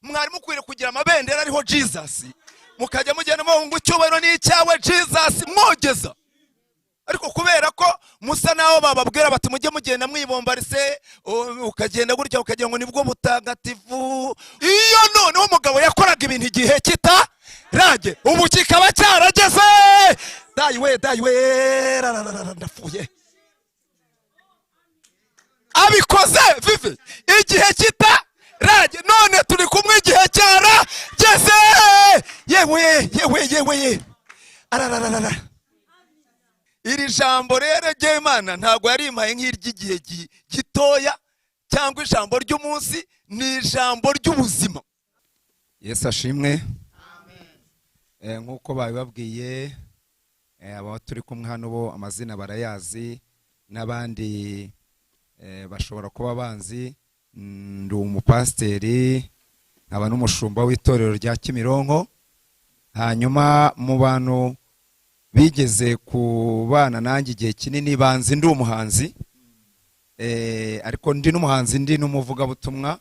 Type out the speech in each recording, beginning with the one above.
mwari mukwiriye kugira amabendera ariho Jesus, mukajya mugenda ngo icyubahiro ni icyawe Jesus mwogeza. Ariko kubera ko musa naho bababwira bati mujye mugenda mwibombarise, ukagenda gutya ukagira ngo nibwo butagatifu. Iyo none umugabo yakoraga ibintu igihe kitarage, ubu kikaba cyarageze. Dayiwe ndafuye. Abikoze vivi igihe kitarage, none turi kumwe igihe cyarageze. Yewe arararara. Iri jambo rero ry'Imana ntabwo yari impaye nk'iry'igihe gitoya cyangwa ijambo ry'umunsi, ni ijambo ry'ubuzima. Yesu ashimwe. Amen. Nk'uko babibabwiye, aba turi kumwe hano bo amazina barayazi, n'abandi bashobora kuba banzi. Ndi umupasiteri, nkaba n'umushumba w'itorero rya Kimironko. Hanyuma mu bantu bigeze kubana nanjye igihe kinini banzi ndi umuhanzi, ariko ndi n'umuhanzi, ndi n'umuvugabutumwa,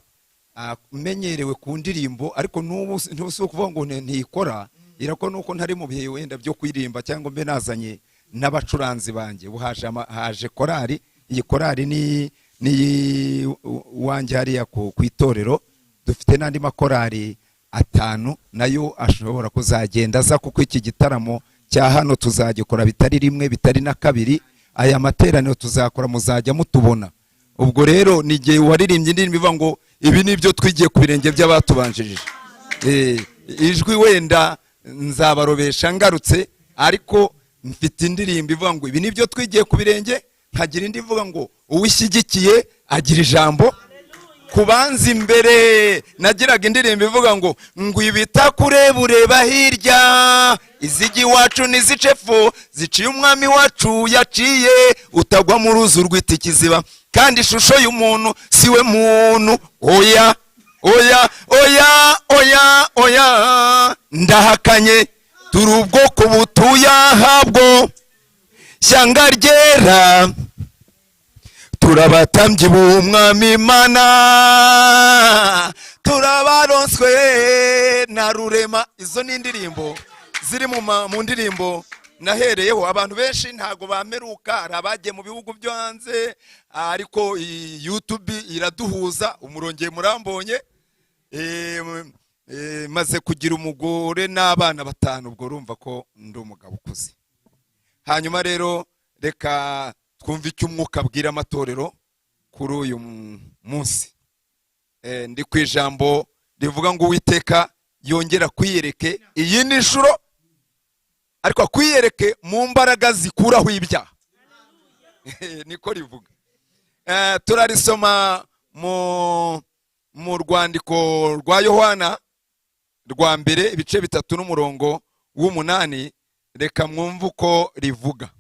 menyerewe ku ndirimbo, ariko n'ubu kuvuga ngo ntikora, irako nuko ntari mu bihe wenda byo kwirimba cyangwa mbe nazanye n'abacuranzi banjye. Haje korari, iyi korari ni wanjye hariya ku itorero. Dufite n'andi makorari 5 nayo ashobora kuzagenda aza, kuko iki gitaramo cya hano tuzagikora bitari rimwe bitari na kabiri. Aya materaniro tuzakora muzajya mutubona. Ubwo rero nigiye waririmbye indirimbo ivuga ngo ibi nibyo twigiye ku birenge by'abatubanjirije. Ijwi wenda nzabarobesha ngarutse, ariko mfite indirimbo ivuga ngo ibi nibyo twigiye ku birenge, nkagira indi ivuga ngo uwishyigikiye agira ijambo kubanza imbere. Nagiraga indirimbo ivuga ngo ibita kureba ureba hirya, izigi wacu nizicefu ziciye umwami wacu yaciye, utagwa mu ruzi rwita ikiziba, kandi ishusho y'umuntu siwe muntu. Oya oya oya oya oya, ndahakanye turi ubwoko butuye ahabwo shyanga ryera, turabatambyi b'umwami Imana, turabaronswe na rurema. Izo ni indirimbo ziri mu ndirimbo nahereyeho. Abantu benshi ntago bameruka, hari abagiye mu bihugu byo hanze, ariko YouTube iraduhuza. Umurongeye murambonye, maze kugira umugore n'abana 5, ubwo urumva ko ndi umugabo ukuze. Hanyuma rero reka twumva icyo umwuka abwira amatorero kuri uyu munsi. Ndi ku ijambo rivuga ngo Uwiteka yongera kwiyereke iyi ni inshuro, ariko kwiyereke mu mbaraga zikuraho ibyaha. Niko rivuga. Turarisoma mu rwandiko rwa Yohana rwa mbere ibice 3 n'umurongo w'8. Reka mwumve uko rivuga.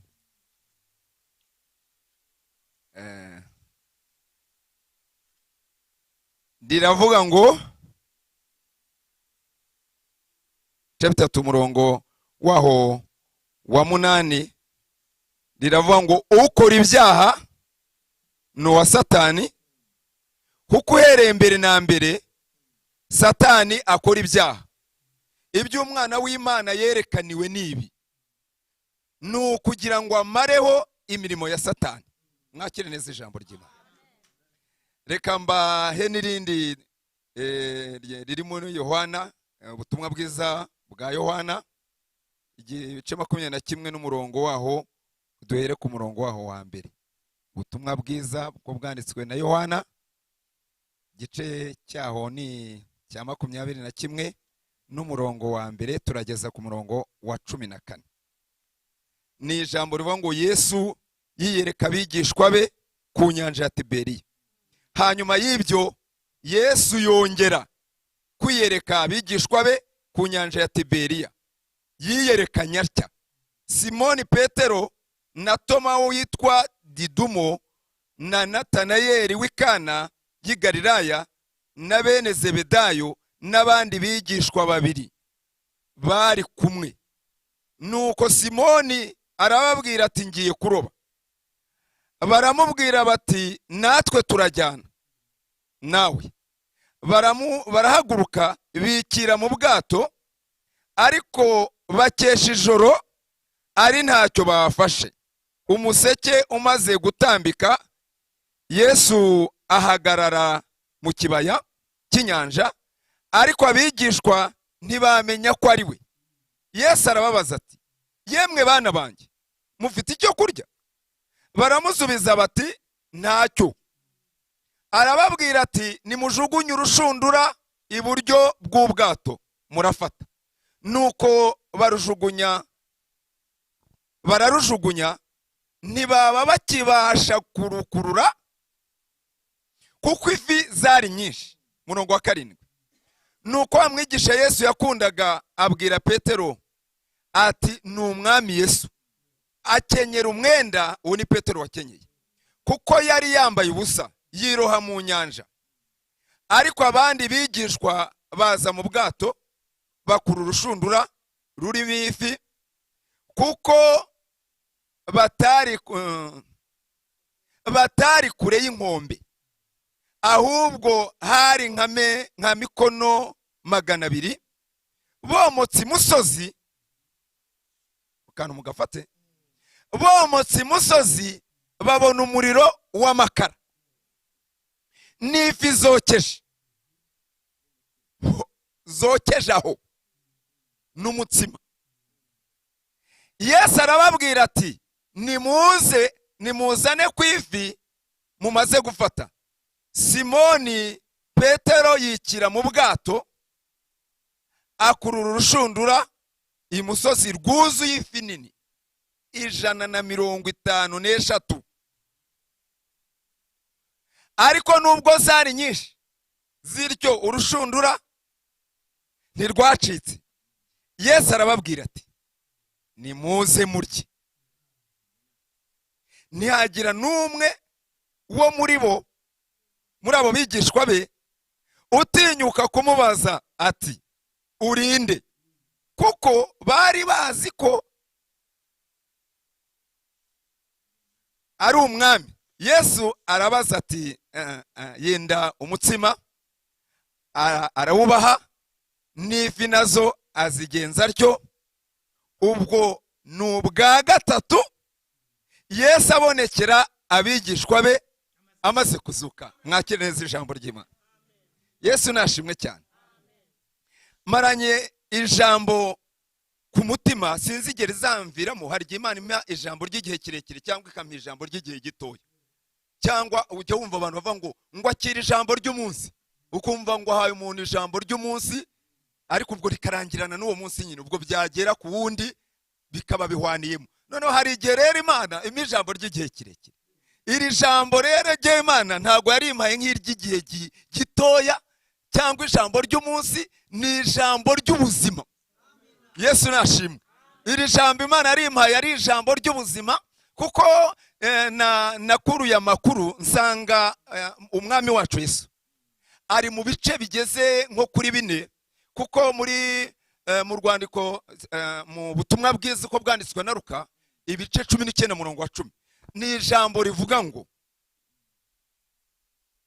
Diravuga ngo chapter 3 umurongo waho wa 8, diravuga ngo ukora ibyaha no wa Satani, kuko uhereye mbere na mbere Satani akora ibyaha. Ibyo umwana w'Imana yerekaniwe nibi, no kugira ngo amareho imirimo ya Satani. Mwakire neza ijambo ry'Imana. Reka mbahe n'irindi riri muri Yohana, ubutumwa bwiza bwa Yohana igice 21 n'umurongo waho, duhere ku murongo waho wa mbere. Ubutumwa bwiza bwo bwanditswe na Yohana, igice cyaho ni cya 21 n'umurongo wa mbere, turageza ku murongo wa 14. Ni ijambo rivuga ngo Yesu yiyereka abigishwa be ku nyanja ya Tiberiya. Hanyuma y'ibyo Yesu yongera kwiyereka abigishwa be ku nyanja ya Tiberiya. Yiyerekanya atya: Simoni Petero na Toma witwa Didumo na Natanayeli w'Ikana y'i Galilaya na bene Zebedayo n'abandi bigishwa 2 bari kumwe. Nuko Simoni arababwira ati ngiye kuroba. Baramubwira bati natwe turajyana nawe. barahaguruka bikira mu bwato, ariko bakesha ijoro ari ntacyo bafashe. Umuseke umaze gutambika, Yesu ahagarara mu kibaya cy'inyanja, ariko abigishwa ntibamenya ko ari we. Yesu arababaza ati, yemwe bana banjye, mufite icyo kurya? Baramusubiza bati, ntacyo. Arababwira ati, nimujugunye urushundura iburyo bw'ubwato murafata. Nuko bararujugunya, ntibaba bakibasha kurukurura kuko ifi zari nyinshi. Murongo wa 7. Nuko amwigisha Yesu yakundaga abwira Petero ati, ni umwami Yesu. Akenyera umwenda, uwo ni Petero wakenyeye, kuko yari yambaye ubusa, yiroha mu nyanja. Ariko abandi bigishwa baza mu bwato, bakura urushundura rurimo ifi, kuko batari kure y'inkombe, ahubwo hari nka mikono 200. Bomotse imusozi, kantu mugafate, bomotse imusozi babona umuriro w'amakara n'ifi zokeje aho n'umutsima. Yesu arababwira ati, nimuzane ku ifi mumaze gufata. Simoni Petero yikira mu bwato, akurura urushundura imusozi rwuzuye ifi nini 153. Ariko nubwo zari nyinshi ziryo, urushundura ntirwacitse. Yesu arababwira ati, nimuze murye. Ntihagira n'umwe wo muri abo bigishwa be utinyuka kumubaza ati, urinde, kuko bari bazi ko ari umwami. Yesu arabaza ati, yenda umutsima, arawubaha, n'ifi nazo azigenza atyo. Ubwo ni ubwa 3 Yesu abonekera abigishwa be amaze kuzuka. Mwakire neza ijambo ry'Imana. Yesu nashimwe cyane. Maranye ijambo ku mutima, sinzigera izamviramo. Hari igihe Imana impa ijambo ry'igihe kirekire, cyangwa ikampa ijambo ry'igihe gitoya, cyangwa ujya wumva abantu bavuga ngo akira ijambo ry'umunsi, ukumva ngo ahaye umuntu ijambo ry'umunsi, ariko ubwo rikarangirana n'uwo munsi nyine, ubwo byagera ku wundi bikaba bihwaniyemo. Noneho hari igihe rero Imana impa ijambo ry'igihe kirekire. Iri jambo rero ry'Imana ntabwo yari impaye nk'iry'igihe gitoya cyangwa ijambo ry'umunsi, ni ijambo ry'ubuzima. Yesu nashimwe. Iri jambo Imana yari impaye ari ijambo ry'ubuzima, kuko nakuruye amakuru nsanga umwami wacu Yesu ari mu bice bigeze nko kuri 4, kuko mu rwandiko mu butumwa bwiza uko bwanditswe na Luka, ibice 19 murongo wa 10, ni ijambo rivuga ngo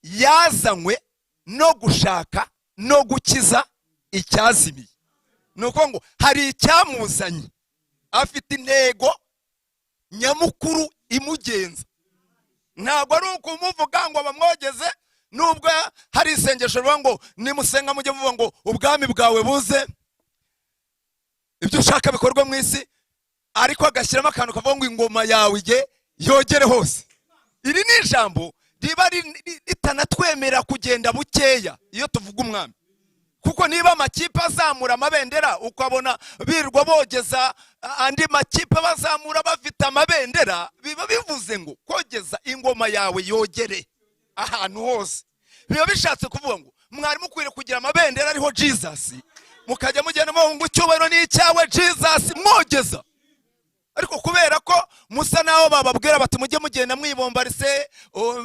yazanywe no gushaka no gukiza icyazimiye. Nuko ngo hari icyamuzanye, afite intego nyamukuru imugenza. Ntabwo ari ukumuvuga ngo bamwogeze, nubwo hari isengesho rivuga ngo nimusenga mujye muvuga ngo ubwami bwawe buze, ibyo ushaka bikorwa mu isi, ariko agashyiramo akantu kavuga ngo ingoma yawe yogere hose. Iri ni ijambo riba ritanatwemera kugenda bukeya iyo tuvuga umwami, kuko niba amakipe azamura amabendera ukabona birwa bogeza andi makipe bazamura bafite amabendera, biba bivuze ngo kogeza ingoma yawe yogere ahantu hose. Biba bishatse kuvuga ngo mwari mukwiriye kugira amabendera ariho Jesus, mukajya mugenda ngo icyubahiro ni icyawe Jesus, mwogeza. Ariko kubera ko musa naho bababwira bati mujye mugenda mwibombarise,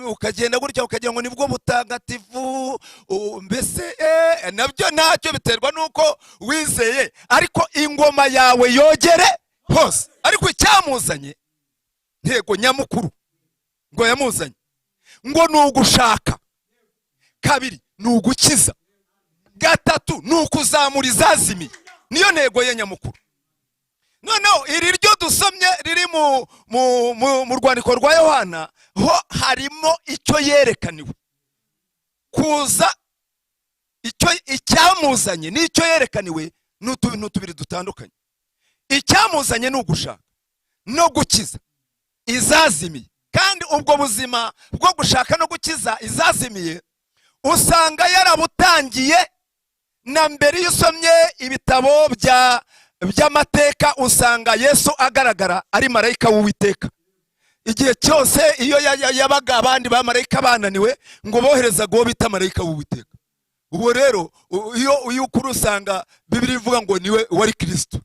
ukagenda gutya ukagira ngo nibwo butagatifu, mbese nabyo ntacyo, biterwa nuko wizeye. Ariko ingoma yawe yogere hose. Ariko icyamuzanye, ntego nyamukuru ngo yamuzanye, ngo ni ugushaka, kabiri ni ugukiza, gatatu ni ukuzamura izazimiye. Niyo ntego ye nyamukuru. Noneho iri ryo dusomye riri mu rwandiko rwa Yohana ho harimo icyo yerekaniwe kuza, icyamuzanye n'icyo yerekaniwe n'utuntu tubiri dutandukanye. Icyamuzanye ni ugushaka no gukiza izazimiye, kandi ubwo buzima bwo gushaka no gukiza izazimiye usanga yarabutangiye na mbere. Iyo usomye ibitabo by'amateka usanga Yesu agaragara ari marayika w'Uwiteka. Igihe cyose iyo yabaga abandi ba marayika bananiwe ngo boherezaga uwo bita marayika w'Uwiteka. Ubu rero iyo ukuri usanga Bibiliya ivuga ngo niwe wari Kristo.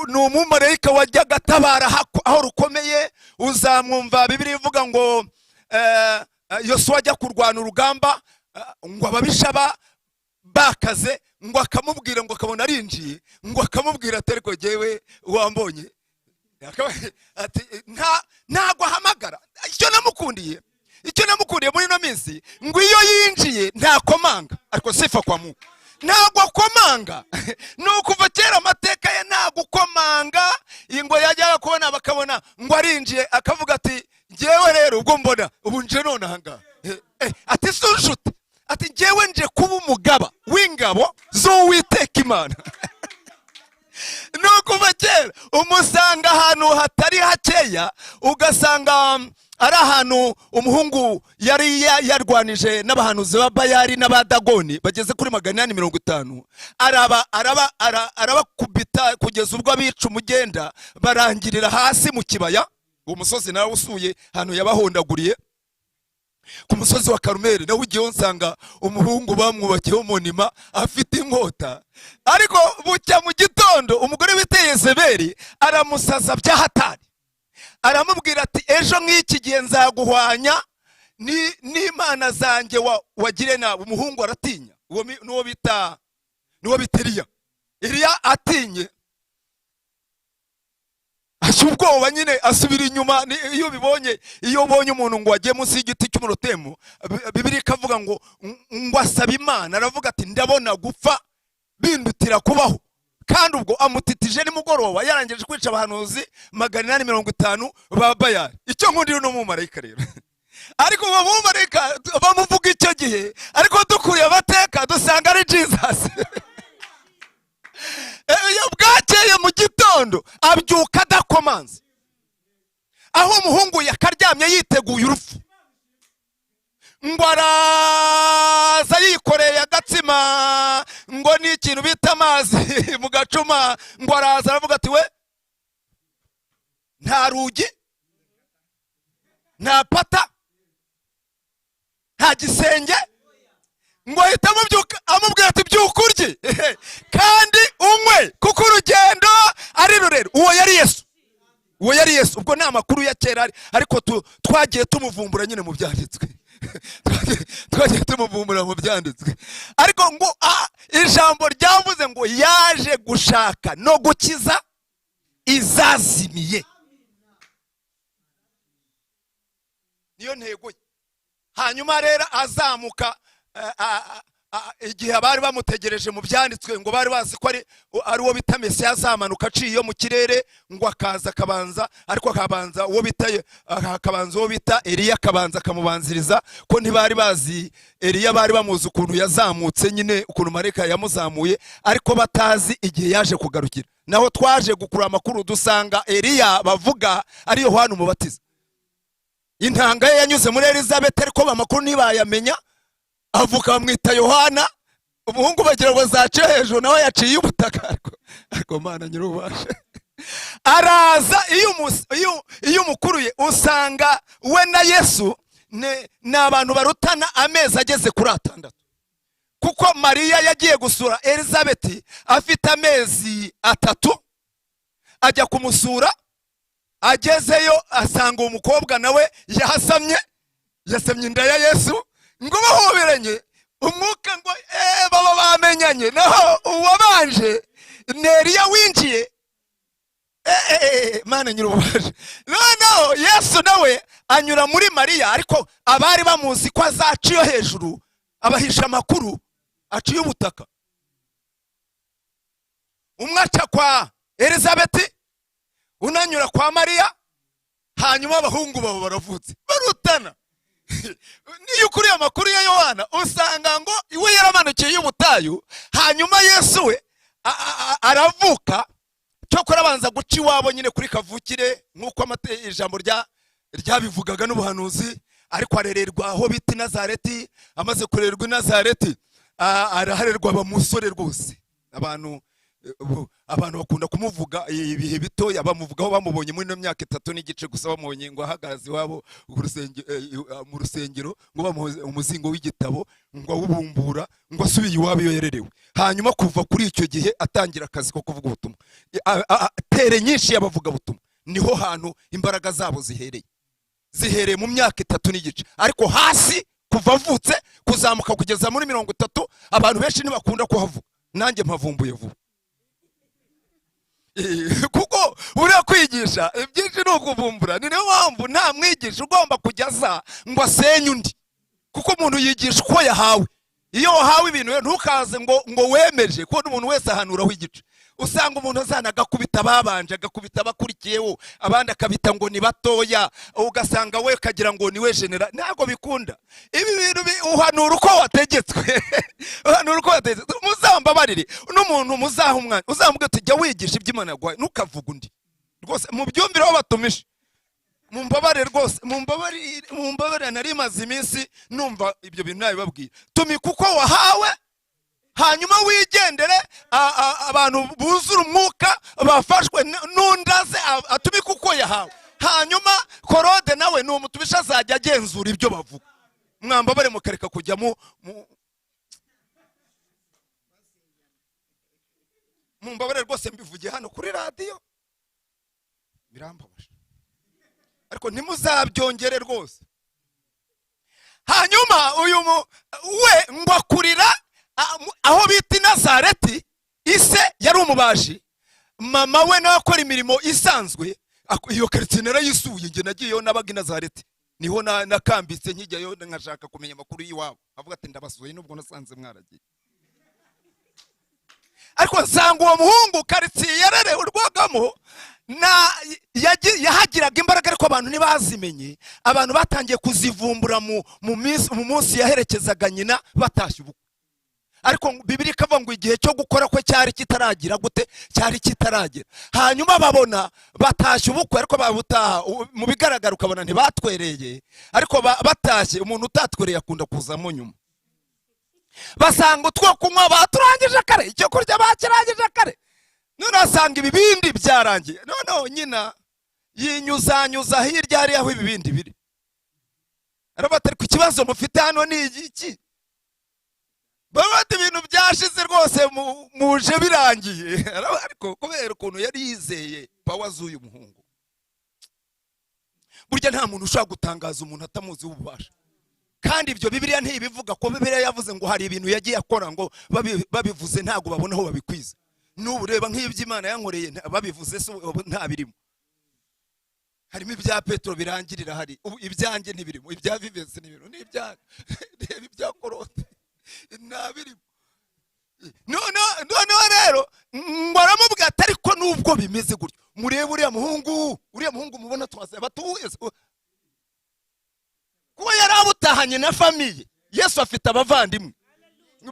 Ni umumarayika wajyaga atabara aho rukomeye. Uzamwumva Bibiliya ivuga ngo Yosuwa ajya kurwana urugamba, ngo ababisha bakaze, ngo akamubwira, ngo akabona arinjiye, ngo akamubwira ati ariko jyewe wambonye, ati ntago ahamagara. Icyo namukundiye muri ino minsi, ngo iyo yinjiye ntakomanga, ariko sifa kwa Mungu, ntago akomanga. Nukuva kera amateka ye ntago ukomanga. Ngo yajyaga kubona bakabona ngo arinjiye, akavuga ati jyewe rero ubwo mbona ubu nje none ahanga, ati sunshute, ati jyewe nje kuba umugaba w'ingabo z'Uwiteka Imana. Nukuva kera umusanga ahantu hatari hakeya, ugasanga ari ahantu umuhungu yari yarwanije n'abahanuzi ba Bayali n'abadagoni bageze kuri 450, arabakubita kugeza ubwo abica umugenda barangirira hasi mu kibaya. Uwo musozi nawe usuye ahantu yabahondaguriye ku musozi wa Karumeli, nawe ugiye nsanga umuhungu bamwubakiyeho monima afite inkota. Ariko bucya mu gitondo umugore witeye Yezebeli aramusaza byahatari, aramubwira ati ejo nk'iki gihe nzaguhwanya n'imana zanjye wagire nawe. Umuhungu aratinya, nuwo bita Eliya atinye, ubwoba nyine asubira inyuma. Iyo ubonye umuntu ngo wagiye munsi y'igiti cy'umurotemu, Bibiliya ikavuga ngo asaba Imana, aravuga ati ndabona gupfa bindutira kubaho. Kandi ubwo amutitije nimugoroba yarangije kwica abahanuzi 450 ba Bayali. Icyo nkundira no mu marayika rero. Ariko uwo mu marayika bamuvuga icyo gihe, ariko dukuriye amateka dusanga ari Jesus. Iyo bwakeye mu gitondo abyuka adakomanze, aho umuhungu yakaryamye yiteguye urupfu, ngo araza yikoreye agatsima, ngo ni ikintu bita amazi mu gacuma, ngo araza aravuga ati we nta rugi, nta pata, nta gisenge, ngo ahita amubwira ati byuka urye kandi unywe kuko urugendo ari rurerure. Uwo yari Yesu. Ubwo ni amakuru ya kera, ariko twagiye tumuvumbura nyine mu byanditswe. Twagiye tumuvumbura mu byanditswe. Ariko ngo ijambo ryavuze ngo yaje gushaka no gukiza izazimiye. Niyo ntego ye. Hanyuma rero azamuka, igihe abari bamutegereje mu byanditswe ngo bari bazi ko ari uwo bita Mesiya azamanuka aciye mu kirere, ngo akaza akabanza, ariko akabanza uwo bita Eliya akabanza akamubanziriza, ko ntibari bazi Eliya, bari bamuzi ukuntu yazamutse nyine, ukuntu marayika yamuzamuye, ariko batazi igihe yaje kugarukira. Naho twaje gukura amakuru dusanga Eliya bavuga ari Yohana Umubatiza. Intanga ye yanyuze muri Elizabeth, ariko amakuru ntibayamenya, avuka bamwita Yohana. Umuhungu bagira ngo zace hejuru, nawe yaciye ubutaka, ariko Mana nyirubasha araza. Iyo umukuruye usanga we na Yesu ni abantu barutana amezi ageze kuri 6, kuko Mariya yagiye gusura Elizabeth afite amezi 3, ajya kumusura, agezeyo asanga umukobwa nawe yasamye inda ya Yesu, ngo bahoberanye umwuka, ngo baba bamenyanye. Naho uwabanje Eliya winjiye, Mana nyirubasha. Noneho Yesu nawe anyura muri Mariya, ariko abari bamuzi ko azaciyo hejuru abahisha amakuru aciye ubutaka. Umwe aca kwa Elizabeth, unanyura kwa Mariya, hanyuma abahungu babo baravutse barutana. Niyo ukuriye amakuru ya Yohana usanga ngo iwe yaramanukiye y'ubutayu, hanyuma Yesu we aravuka, cyokora abanza guca iwabo nyine kuri kavukire nk'uko ijambo ryabivugaga n'ubuhanuzi, ariko arererwa aho bita Nazareti. Amaze kurerwa i Nazareti araharerwa bamusore rwose. Abantu bakunda kumuvuga ibihe bitoya, bamuvugaho bamubonye muri no myaka 3 n'igice gusa, bamubonye ngo ahagaze iwabo mu rusengero, ngo bamuhoze umuzingo w'igitabo, ngo awubumbura, ngo asubiye iwabo iyo yererewe. Hanyuma kuva kuri icyo gihe atangira akazi ko kuvuga ubutumwa. Tere nyinshi y'abavuga ubutumwa niho hantu imbaraga zabo zihereye mu myaka 3 n'igice, ariko hasi kuva avutse kuzamuka kugeza muri 30 abantu benshi ntibakunda kuhavuga. Nanjye mpavumbuye vuba, kuko uriya kwigisha ibyinshi ni ukuvumbura. Ni niyo mpamvu nta mwigisha ugomba kujyaza ngo asenye undi, kuko umuntu yigisha uko yahawe. Iyo wahawe ibintu ntukaze ngo wemeje, kuko umuntu wese ahanuraho igice. Usanga umuntu azana agakubita babanje, agakubita abakurikiyeho, abandi akabita ngo ni batoya, ugasanga we kagira ngo ni we general. Ntago bikunda ibi bintu, uhanura uko wategetswe. Uhanura uko wategetswe. Muzambabarire n'umuntu muzaha umwana, uzamubwira ati jya wigisha iby'Imana yaguhaye, ntukavuga undi rwose. Mubyumvire aho batumisha. Mumbabarire rwose, mumbabarire. Nari maze iminsi numva ibyo bintu nabibabwira. Tumika uko wahawe, hanyuma wigendere. Abantu buzura umwuka bafashwe n'undaze, atumika uko yahawe. Hanyuma Korode nawe ni umutubisha, azajya agenzura ibyo bavuga. Mwambabare mukareka kujya mumbabare rwose, mbivugiye hano kuri radio, birambabaje, ariko ntimuzabyongere rwose. Hanyuma uyu we ngo akurira aho bita Nazareti. Ise yari umubaji, mama we nawe akora imirimo isanzwe. Iyo quartier narayisuye, nge nagiyeyo, nabaga i Nazareti, niho nakambitse nkijyayo nkashaka kumenya amakuru y'iwabo. Avuga ati ndabasuye nubwo nasanze mwaragiye. Ariko nsanga uwo muhungu quartier yarerewe urwagamo yahagiraga imbaraga, ariko abantu ntibazimenye. Abantu batangiye kuzivumbura mu munsi yaherekezaga nyina batashye ubukwe. Ariko Bibiliya ikavuga ngo igihe cyo gukora kwe cyari kitaragira gute, cyari kitaragera. Hanyuma babona batashye ubukwe, ariko babutaha mu bigaragara ukabona ntibatwereye, ariko batashye. Umuntu utatwereye akunda kuzamo nyuma. Basanga utwo kunywa baturangije kare, icyo kurya bakirangije kare, none asanga ibibindi byarangiye. None nyina yinyuzanyuza hirya hariya aho ibibindi biri. Arabata ku kibazo mufite hano ni iki? Babati ibintu byashize rwose, muje birangiye. Ariko kubera ukuntu yari yizeye power z'uyu muhungu, burya nta muntu ushaka gutangaza umuntu atamuzi ububasha. Kandi ibyo Bibiliya ntibivuga ko Bibiliya yavuze ngo hari ibintu yagiye akora ngo babivuze ntago babona aho babikwiza. N'ubu reba nk'iby'Imana yankoreye babivuze nta birimo. Harimo ibya Petro birangirira, hari ibyanjye ntibirimo, ibya Vivense n'ibintu n'ibya Korode ntabirimo. None rero baramubwira ati ariko nubwo bimeze gutyo, murebe uriya muhungu mubona twase batuye kuba yarabutahanye na famiye. Yesu afite abavandimwe.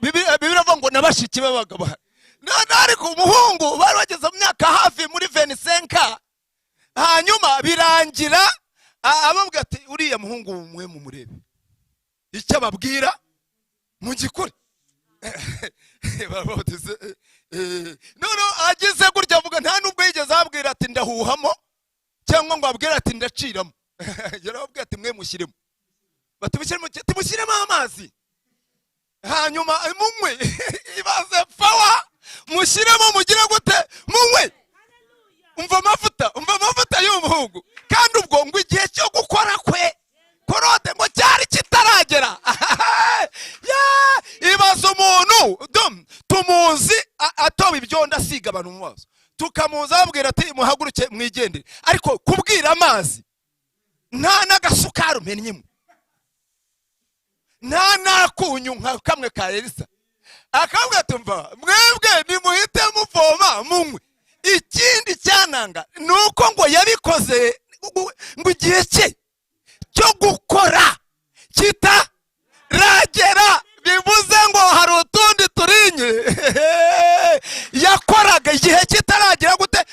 Bibiliya ivuga ngo nabashiki babaga bahari. None ariko umuhungu bari bageze mu myaka hafi muri 25. Hanyuma birangira ababwira ati uriya muhungu mwe mumurebe, icyo ababwira mu gikuri. None agize gutya avuga nta nubwo yigeze abwira ati ndahuhamo cyangwa ngo abwira ati ndaciramo. Yarababwira ati mwe mushyiremo, timushyiremo amazi, hanyuma munywe. Ibaze power, mushyiremo mugire gute, munywe. Umva amavuta y'umuhungu. Kandi ubwo ngo igihe cyo gukora kwe Korode ngo cyari kitaragera. Ibaze umuntu tumuzi atoba ibyondo asiga abantu mu maso, tukamuza ababwira ati muhaguruke mwigendere, ariko kubwira amazi nta n'agasukari umennyemo, nta nakunyu nka kamwe ka Elisa. akavuga tumva mwebwe nimuhite muvoma munywe. Ikindi cyananga nuko ngo yabikoze ngo igihe cye cyo gukora kitaragera, bivuze ngo hari utundi turinye yakoraga igihe kitaragera. Gute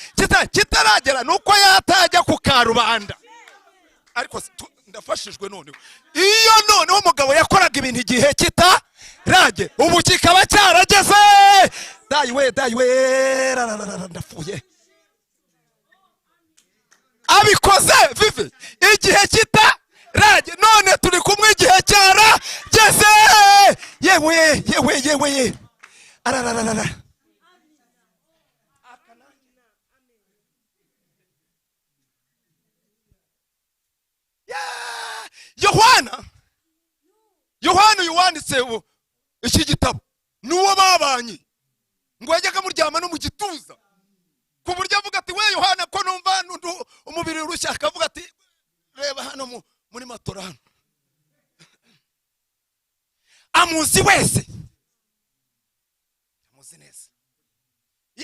kitaragera? Nuko yatajya ku karubanda. Ariko ndafashijwe noneho, iyo noneho umugabo yakoraga ibintu igihe kitaragera, ubu kikaba cyarageze. Dayiwe ndafuye. Abikoze vive igihe kitaragera, none turi kumwe igihe cyarageze. Yewe arararara. Yohana yuwanditse iki gitabo nuwo babanye, ngo yajyaga muryama no mu gituza, ku buryo avuga ati we Yohana ko numva umubiri urushya, akavuga ati reba hano muri matora hano. Amuzi wese, amuzi neza,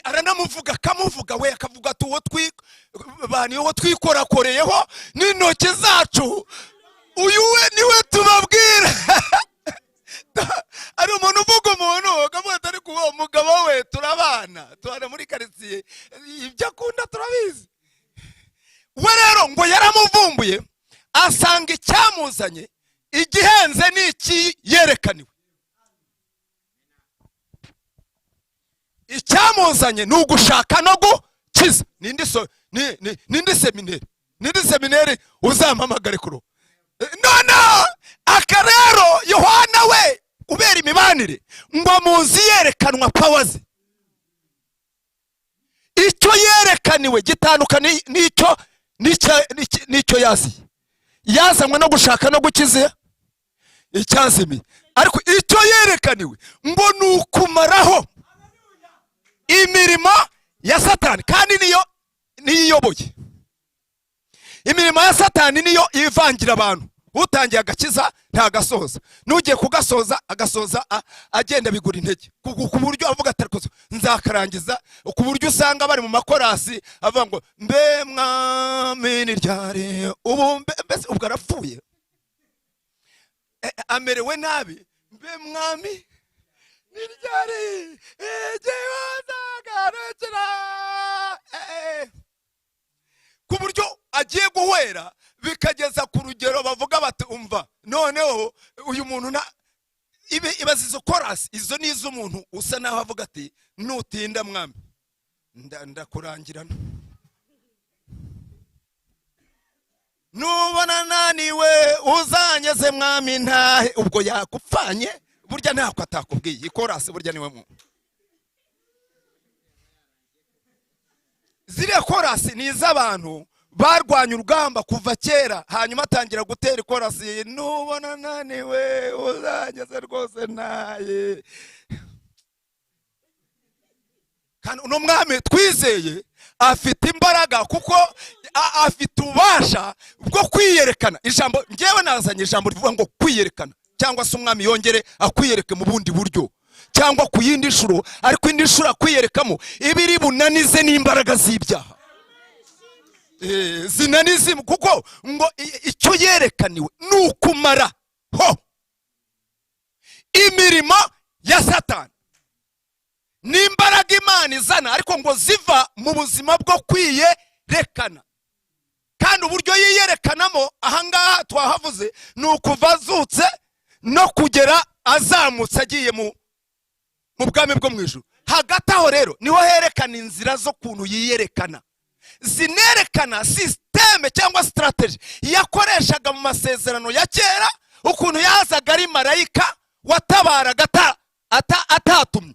aranamuvuga, akamuvuga we, akavuga ati uwo twikorakoreyeho n'intoki zacu, uyu we niwe tubabwira. Ari umuntu uvuga umuntu akavuga ati ariko uwo mugabo we tubana muri karitsiye, ibyo akunda turabizi. We rero ngo yaramuvumbuye, asanga icyamuzanye igihenze n'iki yerekaniwe. Icyamuzanye ni ugushaka no gukiza. Nindi seminari uzampamagare kuro. No aka rero Yohana we kubera imibanire ngo muzi yerekanwa pawazi. Icyo yerekaniwe gitandukanye n'icyo yazanywe no gushaka no gukiza icyazimiye. Ariko icyo yerekaniwe ngo ni ukumaraho imirimo ya Satani, kandi niyo iyoboye. Imirimo ya Satani niyo ivangira abantu. Utangiye agakiza ntagasoza, nugiye kugasoza agasoza agenda bigura intege, ku buryo avuga ati ariko nzakarangiza. Ku buryo usanga bari mu makorasi avuga ngo mbe mwami ni ryari, ubu mbese ubwo arapfuye, amerewe nabi. Mbe mwami ni ryari igihe wazagarukira, ku buryo agiye guhwera, bikageza ku rugero bavuga bati umva noneho uyu muntu ibaza izo korasi, izo ni iz'umuntu usa naho avuga ati nutinda mwami ndakurangirana, nubona naniwe uzanyeze mwami ntahe. Ubwo yakupfanye, burya ntako atakubwiye. Ikorasi burya niwe mu ziriya korasi ni iz'abantu barwanya urugamba kuva kera, hanyuma atangira gutera ikorasi, nubona naniwe uzanyeze rwose ntaye. Kandi uno mwami twizeye afite imbaraga, kuko afite ububasha bwo kwiyerekana. Ijambo ngewe nazanye ijambo rivuga ngo kwiyerekana, cyangwa se umwami yongere akwiyereke mu bundi buryo, cyangwa ku yindi nshuro, ariko indi nshuro akwiyerekamo ibiri bunanize n'imbaraga z'ibyaha zinanize, kuko ngo icyo yerekaniwe ni ukumara ho imirimo ya Satani. N'imbaraga Imana izana, ariko ngo ziva mu buzima bwo kwiyerekana. Kandi uburyo yiyerekanamo ahangaha twahavuze ni ukuva azutse no kugera azamutse agiye mu bwami bwo mu ijuru. Hagati aho rero niho herekana inzira zo kuntu yiyerekana, zinerekana systeme cyangwa strategy yakoreshaga mu masezerano ya kera, ukuntu yazaga ari marayika watabaraga atatumye.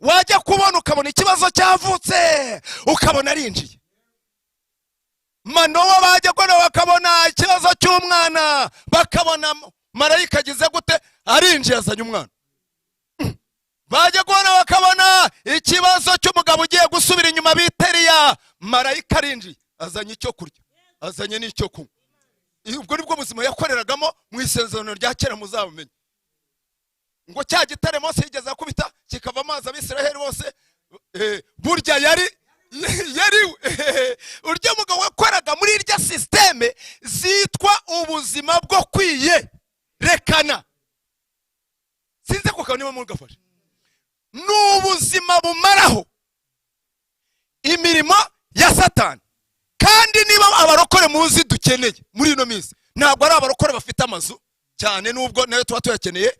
Wajya kubona ukabona ikibazo cyavutse ukabona arinjiye. Manowa bajya kubona bakabona ikibazo cy'umwana, bakabona marayika agize gute arinjiye azanye umwana. Bajya kubona bakabona ikibazo cy'umugabo ugiye gusubira inyuma biteriya, marayika arinjiye azanye icyo kurya, azanye n'icyo kunywa. Ubwo nibwo buzima yakoreragamo mu isezerano rya kera, muzabumenye. ngo cya gitare Mose yigeze akubita kikava amazi abisiraheli bose, burya yari urya mugabo wakoraga muri irya systeme zitwa ubuzima bwo kwiyerekana. Sinze ko kanima mu gafashe n'ubuzima bumaraho imirimo ya Satani. Kandi niba abarokore muzi dukeneye muri ino minsi, ntabwo ari abarokore bafite amazu cyane, nubwo nayo tuba tuyakeneye,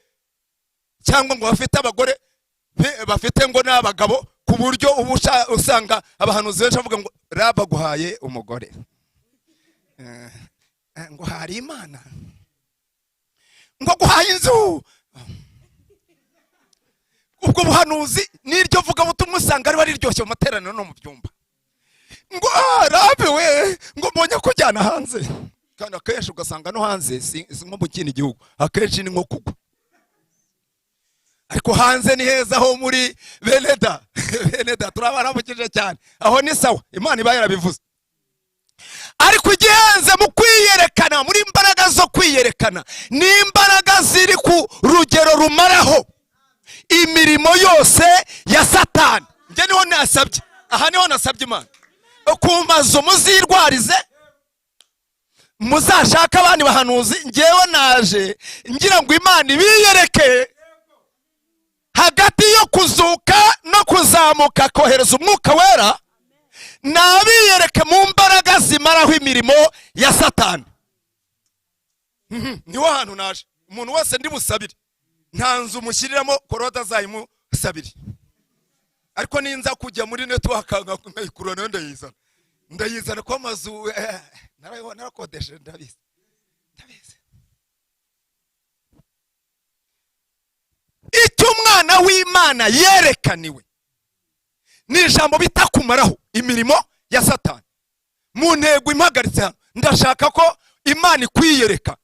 cyangwa ngo bafite abagore bafite ngo n'abagabo, ku buryo usanga abahanuzi benshi bavuga ngo rabaguhaye umugore, ngo hari Imana, ngo guhaye inzu. Ubwo buhanuzi n'iryo vuga butumwa usanga ari riryoshye mu materaniro no mu byumba, ngo rabe we ngo mbonye kujyana hanze. Kandi akenshi ugasanga no hanze si nko mu kindi gihugu, akenshi ni nko kugwa. Ariko hanze ni heza ho muri Beneda turabaramukije cyane, aho ni sawa, Imana iba yarabivuze. Ariko igihenze mu kwiyerekana, muri imbaraga zo kwiyerekana, ni imbaraga ziri ku rugero rumaraho imirimo yose ya Satani. Nge niho nasabye, aha niho nasabye Imana, ku mazu muzirwarize, muzashaka abandi bahanuzi. Ngewe naje ngira ngo Imana ibiyereke hagati yo kuzuka no kuzamuka kohereza umwuka wera, nabiyereke mu mbaraga zimaraho imirimo ya Satani. Niho hantu naje, umuntu wese ndi busabire, nta nzu mushyiriramo koroda zayimusabire. Ariko ninza kujya muri network nkayikura nayo ndayizana ko amazu narakodesheje, ndabizi. Icyo umwana w'Imana yerekaniwe ni ijambo bita kumaraho imirimo ya Satani. Mu ntego impagaritse hano, ndashaka ko Imana ikwiyereka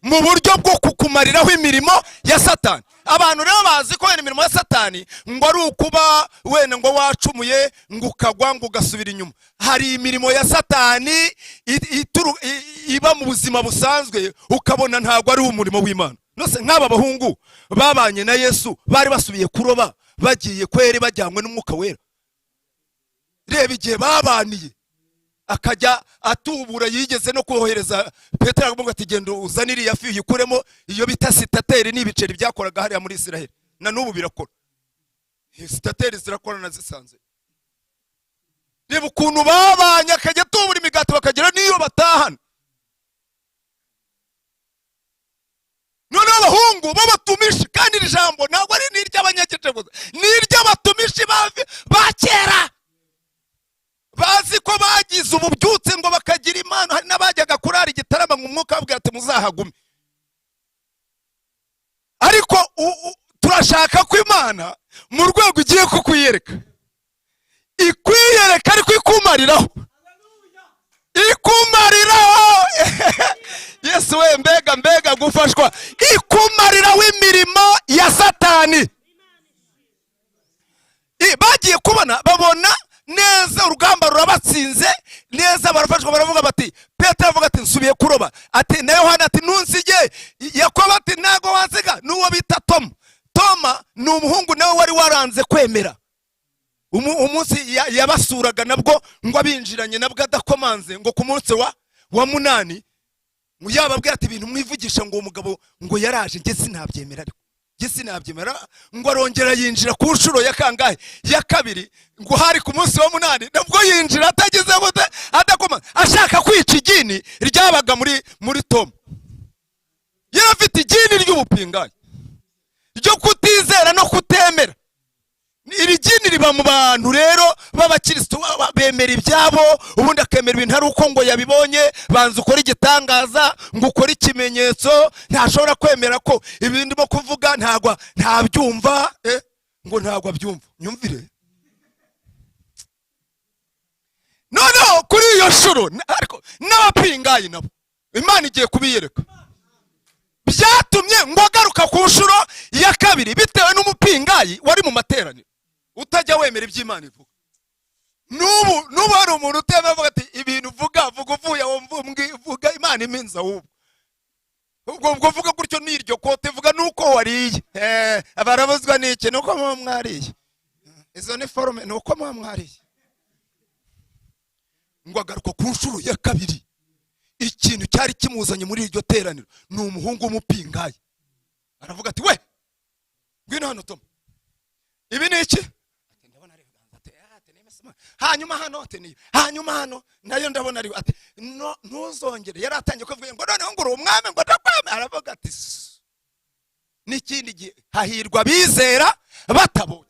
mu buryo bwo kukumariraho imirimo ya Satani. Abantu rero bazi ko imirimo ya Satani ngo ari ukuba wenda ngo wacumuye ngo ukagwa ngo ugasubira inyuma. Hari imirimo ya Satani iba mu buzima busanzwe ukabona ntabwo ari umurimo w'Imana. Nose nk'aba bahungu babanye na Yesu bari basubiye kuroba, bagiye kwere bajyanywe n'umwuka wera. Reba igihe babaniye, akajya atubura, yigeze no kohereza Petero avuga ati genda uzanire ya fi yikuremo iyo bita sitateri n'ibiceri byakoraga hariya muri Isiraheli, na n'ubu birakora. Sitateri zirakora nazisanze. Reba ukuntu babanye, akajya atubura imigati bakagira niyo batahana. None abahungu babatumishi, kandi iri jambo ntabwo ari n'iry'abanyagice gusa, n'iry'abatumishi ba kera bazi ko bagize ububyutse ngo bakagira impano. Hari n'abajyaga kurara igitarama ngo umwuka abwira ati muzahagume. Ariko turashaka ko Imana mu rwego igiye kukwiyereka, ikwiyereka ariko ikumariraho. Yesu we, mbega gufashwa. Ikumariraho imirimo ya Satani. Bagiye kubona, babona neza urugamba rurabatsinze neza, barafashwa, baravuga bati, Petero avuga ati nsubiye kuroba, ati na Yohana ati ntunsige, Yakobo ati ntago wansiga, n'uwo bita Toma ni umuhungu nawe wari waranze kwemera. Umunsi yabasuraga nabwo ngo abinjiranye nabwo adakomanze, ngo ku munsi wa munani ngo yababwira ati ibintu mwivugisha ngo umugabo ngo yaraje, nge sinabyemera. Ariko nge sinabyemera. Ngo arongera yinjira ku nshuro ya kangahe, ya kabiri, ngo hari ku munsi wa munani nabwo yinjira atagize gute, adakomanze, ashaka kwica igini ryabaga muri Toma. Yari afite igini ry'ubupingayi ryo kutizera no kutemera. Iri gini riba mu bantu rero b'abakristo bemera ibyabo, ubundi akemera ibintu ari uko ngo yabibonye. Banza ukora igitangaza, ngo ukore ikimenyetso, ntashobora kwemera ko ibindi ndimo kuvuga ntabyumva, ngo ntabwo abyumva. Nyumvire noneho kuri iyo shuro, ariko n'abapingayi nabo Imana igiye kubiyereka. Byatumye ngo agaruka ku nshuro ya kabiri, bitewe n'umupingayi wari mu materaniro utajya wemera iby'Imana ivuga. Nubu hari umuntu utema avuga ati ibintu vuga uvuye vuga Imana iminza ahubwo. ubwo vuga gutyo n'iryo kote vuga nuko wariye abarabuzwa n'iki nuko muba mwariye izo ni forume nuko muba mwariye. Ngo agaruka ku nshuro ya kabiri, ikintu cyari kimuzanye muri iryo teraniro ni umuhungu w'umupingayi. Aravuga ati we ngwino hano Tom, ibi ni iki? Ati ndabona ari hanyuma hano ati niyo hanyuma hano nayo ndabona ari ati no ntuzongere. Yari atangiye kuvuga ngo noneho nguru umwami ngo ndakwame. Aravuga ati n'ikindi gihe hahirwa bizera batabonye.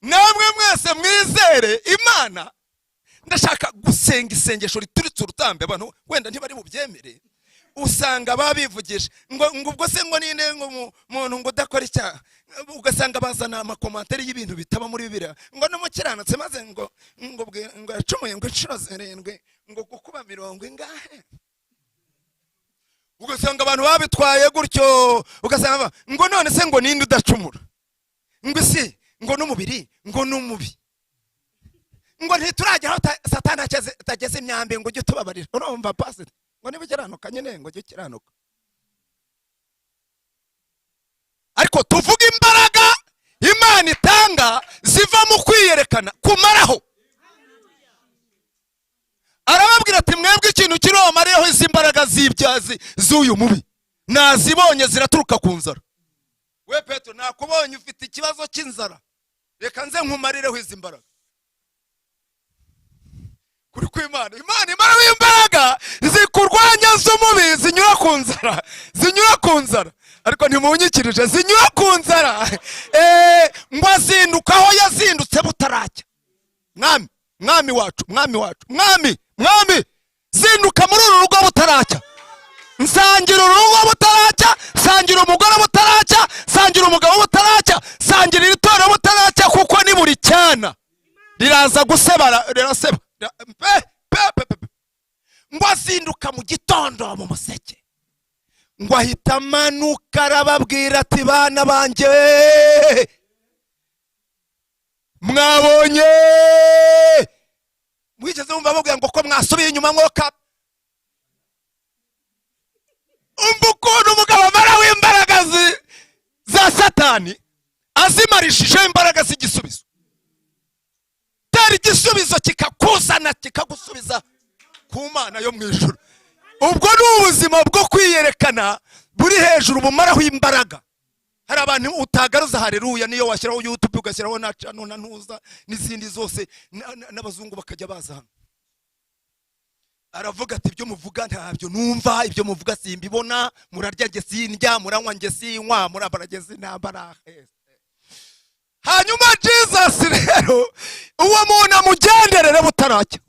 Namwe mwese mwizere Imana. Ndashaka gusenga isengesho rituritse urutambe abantu wenda ntibari bubyemere. Usanga babivugisha ngo ubwo se ngo ninde ngo umuntu ngo udakora icyaha, ugasanga bazana amakomantere y'ibintu bitaba muri Bibiliya ngo n'umukiranutse maze ngo yacumuye ngo inshuro 7 ngo gukuba 70 ingahe. Ugasanga abantu babitwaye gutyo, ugasanga ngo none se ngo ninde udacumura, ngo isi ngo n'umubiri ngo n'umubi, ngo ntiturageraho Satani atageze imyambi ngo ujye tubabarira. Urumva pastor ngo niba ukiranuka nyine ngo ujye ukiranuka. Ariko tuvuga imbaraga Imana itanga ziva mu kwiyerekana kumaraho. Arababwira ati mwebwe ikintu kiromariyeho izi mbaraga z'ibyazi z'uyu mubi nazibonye ziraturuka ku nzara. We Petro nakubonye ufite ikibazo cy'inzara, reka nze nkumarireho izi mbaraga. Kuri kw'Imana, Imana imara w'imbaraga zikurwanya z'umubi zinyura ku nzara, ariko ntimunyikirije zinyura ku nzara. Ngo azinduka aho yazindutse butaracya. Mwami wacu zinduka muri uru rugo butaracya. Nsangira urugo butaracya, nsangira umugore butaracya, nsangira umugabo butaracya, nsangira iritoro butaracya, kuko ni buri cyana riraza gusebara riraseba. Ngo azinduka mu gitondo mu museke, ngo ahita amanuka arababwira ati bana banjye mwabonye, mwigeze mumva babwira ngo ko mwasubiye inyuma mwoka. Umva ukuntu umugabo amara w'imbaraga za Satani azimarishije imbaraga z'igisubizo. Tari igisubizo kikakuzana kikagusubiza ku Mana yo mu ijuru. Ubwo ni ubuzima bwo kwiyerekana buri hejuru bumaraho imbaraga. Hari abantu utagaruza haleluya niyo washyiraho YouTube ugashyiraho na channel na ntuza n'izindi zose n'abazungu bakajya baza hano. Aravuga ati ibyo muvuga ntabyo numva, ibyo muvuga simbibona, murarya nge sindya, muranywa nge sinywa, murabarage sinambara. Hanyuma Jesus rero uwo muntu amugenderere butaracya.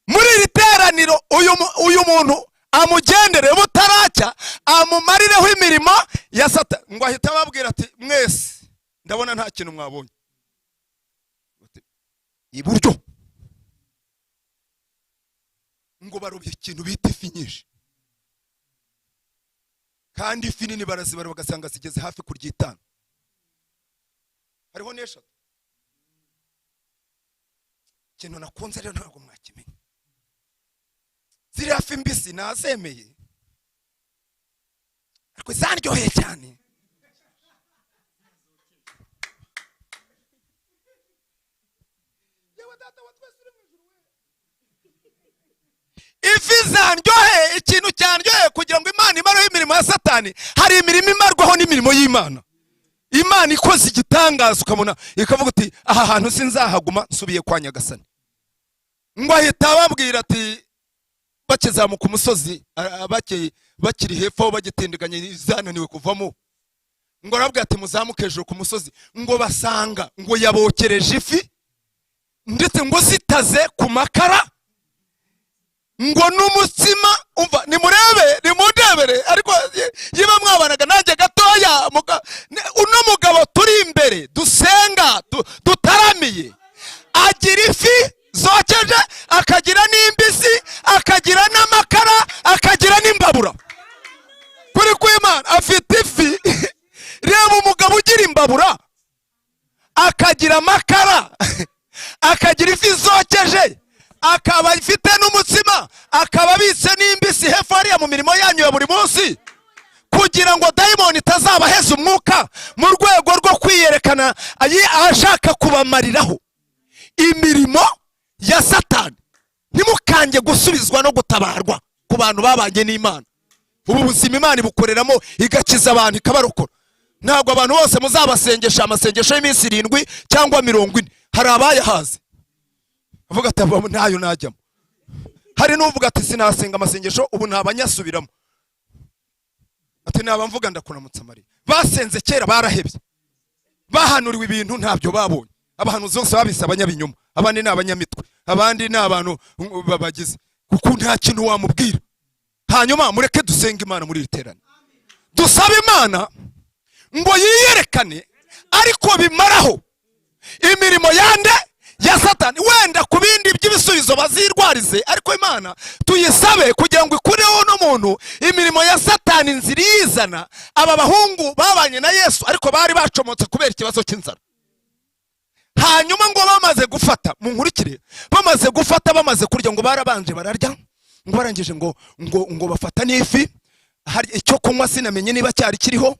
Muri iri teraniro uyu muntu amugendere butaracya, amumarireho imirimo ya Satani. Ngo ahita ababwira ati mwese ndabona nta kintu mwabonye. Iburyo ngo barobye ikintu bita ifi nyinshi, kandi ifi nini barazibara bagasanga zigeze hafi kurya 5. Hariho n'eshatu. Ikintu nakunze rero ntabwo mwakimenya, ziriya fi mbisi nazemeye ariko zaryoheye cyane. Ifi zaryoheye, ikintu cyaryoheye kugira ngo Imana imareho imirimo ya Satani. Hari imirimo imarwaho n'imirimo y'Imana. Imana ikoze igitangaza ukabona ikavuga ati aha hantu sinzahaguma nsubiye kwa Nyagasani. Ngo ahita ababwira ati bakizamuka umusozi bakiri hepfo bagitindiganye zananiwe kuvamo. Ngo arabwira ati muzamuke hejuru ku musozi. Ngo basanga ngo yabokereje ifi ndetse ngo zitaze ku makara, ngo n'umutsima. Umva nimundebere ariko yiba mwabanaga nanjye gatoya. Uno mugabo turi imbere dusenga dutaramiye agira ifi zokeje, akagira n'imbisi, akagira n'amakara, akagira n'imbabura. Kuri kw'Imana afite ifi. Reba umugabo ugira imbabura, akagira amakara, akagira ifi zokeje, akaba ifite n'umutsima, akaba abitse n'imbisi hepfo hariya mu mirimo yanyu ya buri munsi, kugira ngo dayimoni itazabaheza umwuka mu rwego rwo kwiyerekana ashaka kubamariraho imirimo ya Satani. Ntimukange gusubizwa no gutabarwa ku bantu babanye n'Imana. Ubu buzima Imana ibukoreramo igakiza abantu ikabarokora. Ntabwo abantu bose muzabasengesha amasengesho y'iminsi 7 cyangwa 40. Hari abayahaze avuga ati ntayo najyamo. Hari n'uvuga ati sinasenga amasengesho ubu ntabanyasubiramo, ati naba mvuga ndakuramutsa Mariya. Basenze kera barahebye, bahanuriwe ibintu ntabyo babonye. Abahanuzi bose babise abanyabinyoma, abandi ni abanyamitwe, abandi ni abantu babagize, kuko nta kintu wamubwira. Hanyuma mureke dusenga Imana muri riterana, dusaba Imana ngo yiyerekane, ariko bimaraho imirimo yande ya Satani. Wenda ku bindi by'ibisubizo bazirwarize, ariko Imana tuyisabe kugira ngo ikureho no muntu imirimo ya Satani nzirizana. Aba bahungu babanye na Yesu ariko bari bacomotse kubera ikibazo cy'inzara. Hanyuma ngo bamaze gufata, mu nkurikire, bamaze gufata, bamaze kurya, ngo barabanje bararya, ngo barangije ngo bafata n'ifi. Hari icyo kunywa sinamenye niba cyari kiriho,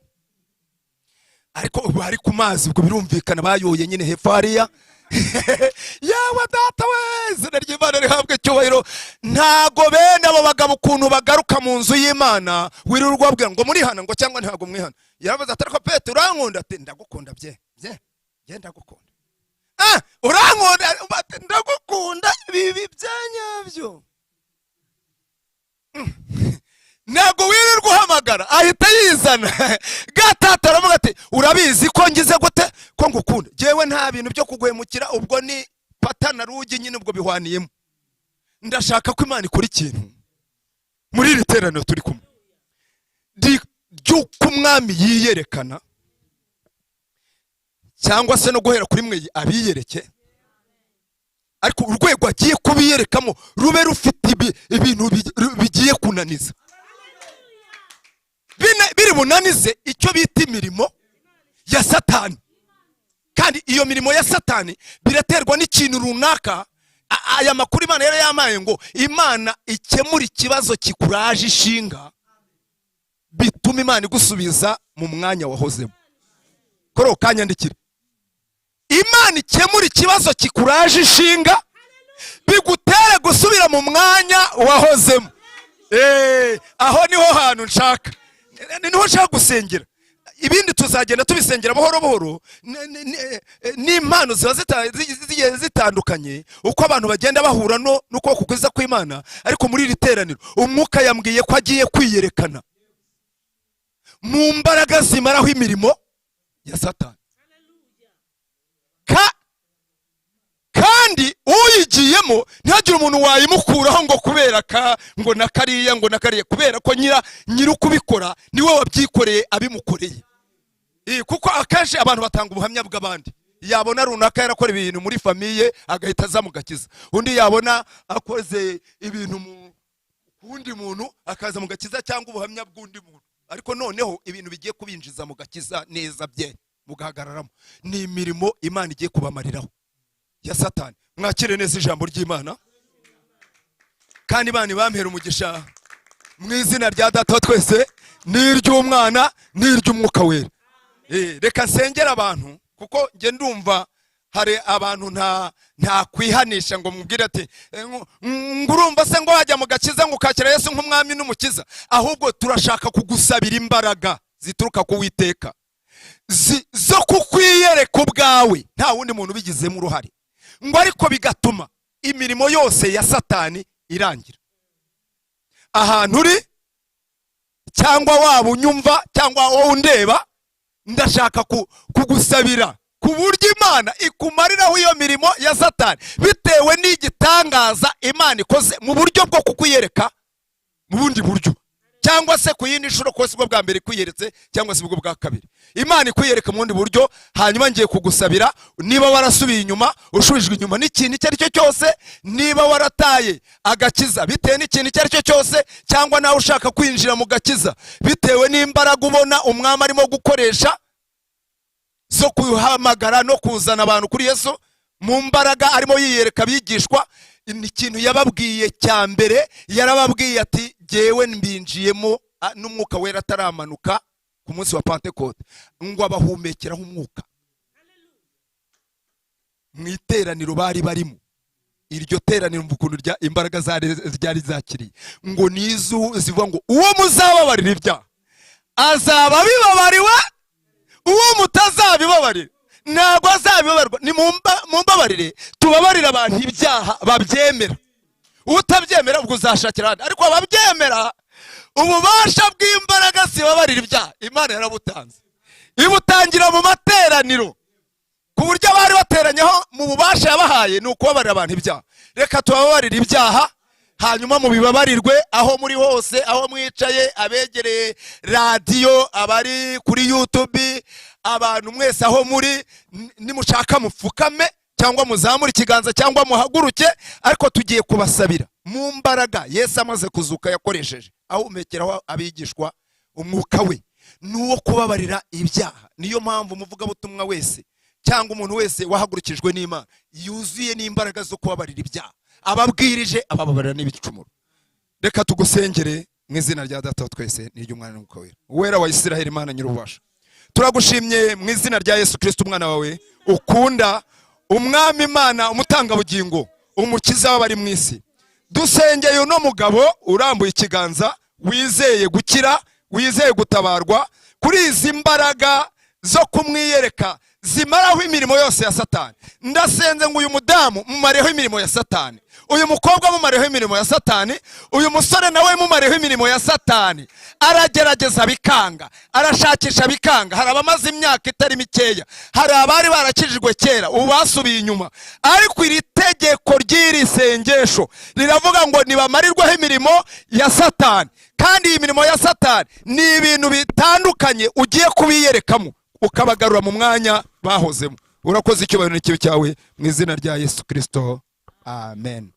ariko bari ku mazi, ubwo birumvikana bayoye nyine hepfo hariya. Yawe data we, izina ry'Imana rihabwe icyubahiro. Ntago bene abo bagabo ukuntu bagaruka mu nzu y'Imana wirirwa babwira ngo muri hana ngo cyangwa ntago mwihana. Yaravuze ati ariko Petero urankunda? Ati ndagukunda bye ndagukunda. Urankunda? Ati ndagukunda bibi byanyabyo. Ntago wirirwa uhamagara, ahita yizana. Gatata aravuga ati urabizi ko ngize gute ko ngukunda? Jewe nta bintu byo kuguhemukira, ubwo ni patana rugi nyine, ubwo bihwaniyemo. Ndashaka ko Imana ikora ikintu muri iri teraniro turi kumwe, ry'uko umwami yiyerekana, cyangwa se no guhera kuri mwe abiyereke, ariko urwego agiye kubiyerekamo rube rufite ibintu bigiye kunaniza, biri bunanize icyo bita imirimo ya Satani. Kandi iyo mirimo ya Satani biraterwa n'ikintu runaka. Aya makuru Imana yari yamaye ngo Imana ikemura ikibazo kikuraje ishinga, bituma Imana igusubiza mu mwanya wahozemo. Koro kanyandikira, Imana ikemura ikibazo kikuraje ishinga, bigutere gusubira mu mwanya wahozemo. Aho niho hantu nshaka, niho nshaka gusengera. Ibindi tuzagenda tubisengera buhoro buhoro, n'impano ziba zitandukanye uko abantu bagenda bahura nuko kugwiza kw'Imana. Ariko muri iri teraniro umwuka yambwiye ko agiye kwiyerekana mu mbaraga zimaraho imirimo ya Satani. Kandi uyigiyemo ntihagire umuntu wayimukuraho ngo kubera ngo nakariya ngo nakariye, kubera ko nyiri ukubikora niwe wabyikoreye abimukoreye. Kuko akenshi abantu batanga ubuhamya bw'abandi. Yabona runaka yarakora ibintu muri famiye agahita aza mu gakiza, undi yabona akoze ibintu mu wundi muntu akaza mu gakiza, cyangwa ubuhamya bw'undi muntu. Ariko noneho ibintu bigiye kubinjiza mu gakiza neza bye mugahagararamo ni imirimo Imana igiye kubamariraho ya Satani. Mwakire neza ijambo ry'Imana, kandi Imana ibampera umugisha mu izina rya Data twese n'iry'Umwana n'iry'Umwuka Wera. Reka nsengera abantu, kuko nge ndumva hari abantu nta kwihanisha ngo mubwire ati ngurumva se ngo wajya mu gakiza ngo ukakira Yesu nk'umwami n'umukiza. Ahubwo turashaka kugusabira imbaraga zituruka ku Uwiteka zo kukwiyereka ubwawe, nta wundi muntu ubigizemo uruhare, ngo ariko bigatuma imirimo yose ya Satani irangira. Ahantu uri, cyangwa waba unyumva cyangwa wowe undeba, ndashaka kugusabira ku buryo Imana ikumariraho iyo mirimo ya Satani, bitewe n'igitangaza Imana ikoze mu buryo bwo kukwiyereka mu bundi buryo, cyangwa se ku yindi nshuro, ko sibwo bwa mbere kwiyeretse cyangwa se bwo bwa kabiri. Imana ikwiyereka mu bundi buryo. Hanyuma ngiye kugusabira, niba warasubiye inyuma, ushubijwe inyuma n'ikintu icyo ari cyo cyose, niba warataye agakiza bitewe n'ikintu icyo ari cyo cyose, cyangwa nawe ushaka kwinjira mu gakiza bitewe n'imbaraga ubona umwami arimo gukoresha zo kuhamagara no kuzana abantu kuri Yesu, mu mbaraga arimo yiyereka abigishwa, ni ikintu yababwiye cya mbere. Yarababwiye ati jyewe mbinjiyemo n'umwuka wera ataramanuka ku munsi wa Pentecote, ngo abahumekeraho umwuka mu iteraniro bari barimo. Iryo teraniro mvukuntu rya imbaraga ryari zakiriye, ngo nizu zivuga ngo uwo muzababarira ibyaha azaba bibabariwe, uwo mutazabibabarira ntabwo azabibabarwa. Ni mumbabarire tubabarira abantu ibyaha babyemera. Utabyemera ubwo uzashakira ahandi, ariko ababyemera ububasha bw'imbaraga sibabarira ibyaha Imana yarabutanze, ibutangira mu materaniro, ku buryo bari bateranyeho mu bubasha yabahaye ni ukubabarira abantu ibyaha. Reka tubabarire ibyaha, hanyuma mu bibabarirwe aho muri hose, aho mwicaye, abegereye radiyo, abari kuri YouTube, abantu mwese aho muri, nimushaka mupfukame cyangwa muzamure ikiganza cyangwa muhaguruke, ariko tugiye kubasabira mu mbaraga Yesu amaze kuzuka yakoresheje ahumekeraho abigishwa umwuka we, nuwo kubabarira ibyaha. Niyo mpamvu umuvugabutumwa wese cyangwa umuntu wese wahagurukijwe n'Imana yuzuye n'imbaraga zo kubabarira ibyaha, ababwirije abababarira n'ibicumuro. Reka tugusengere mu izina rya Data wa twese n'iry'Umwana n'Umwuka wera. Uwera wa Isiraheli, Imana nyir'ububasha, turagushimye mu izina rya Yesu Kristo umwana wawe ukunda, umwami Imana, umutangabugingo, umukiza w'abari mu isi. Dusengeye uno mugabo urambuye ikiganza, wizeye gukira, wizeye gutabarwa kuri izi mbaraga zo kumwiyereka zimaraho imirimo yose ya Satani. Ndasenze ngo uyu mudamu mumareho imirimo ya Satani, uyu mukobwa mumareho imirimo ya Satani, uyu musore nawe mumareho imirimo ya Satani. Aragerageza bikanga, arashakisha bikanga. Hari abamaze imyaka itari mikeya, hari abari barakijijwe kera ubu basubiye inyuma, ariko iri tegeko ry'iri sengesho riravuga ngo nibamarirwaho imirimo ya Satani. Kandi iyi mirimo ya Satani ni ibintu bitandukanye ugiye kubiyerekamo ukabagarura mu mwanya bahozemo. Urakoze icyubahiro n'ikibi cyawe mu izina rya Yesu Kristo, amen.